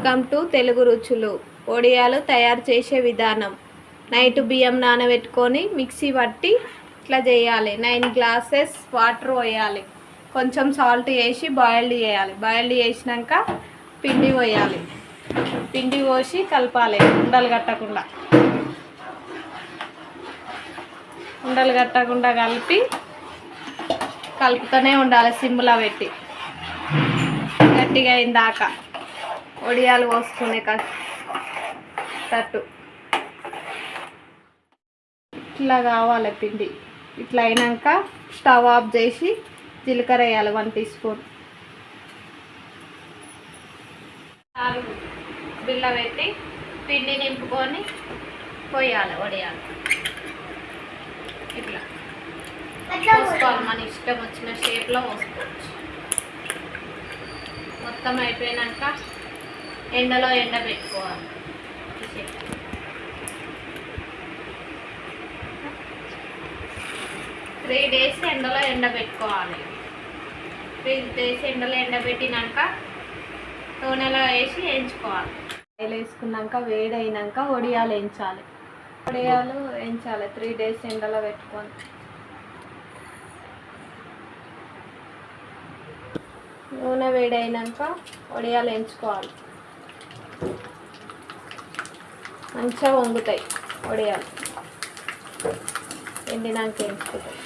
Welcome to Telugu రుచులు. వడియాలు తయారు చేసే విధానం. నైట్ బియ్యం నానబెట్టుకొని మిక్సీ పట్టి ఇట్లా చేయాలి. 9 గ్లాసెస్ వాటర్ పోయాలి. కొంచెం సాల్ట్ వేసి బాయిల్డ్ చేయాలి. బాయిల్డ్ చేసినాక పిండి పోయాలి. పిండి పోసి కలపాలి. ఉండలు కట్టకుండా కలుపుతూనే ఉండాలి. సిమ్లో పెట్టి గట్టిగా అయిందాక వడియాలు పోసుకునే తట్టు ఇట్లా కావాలి. పిండి ఇట్లా అయినాక స్టవ్ ఆఫ్ చేసి జీలకర్ర వేయాలి 1 టీ స్పూన్. బిల్ల పెట్టి పిండి నింపుకొని పోయాలి. వడియాలు ఇట్లా పోసుకోవాలి. మన ఇష్టం వచ్చిన షేప్లో పోసుకోవచ్చు. మొత్తం అయిపోయినాక ఎండలో ఎండబెట్టుకోవాలి. 3 డేస్ ఎండలో ఎండబెట్టుకోవాలి. 3 డేస్ ఎండలో ఎండబెట్టినాక నూనెలో వేసి వేయించుకోవాలి. ఆయిల్ వేసుకున్నాక వేడైనాక వడియాలు వేయించాలి. 3 డేస్ ఎండలో పెట్టుకొని. నూనె వేడైనాక వడియాలు వేయించుకోవాలి. మంచిగా వంగుతాయి వడియాలు. ఎండినాక వేయించుకుంటాయి.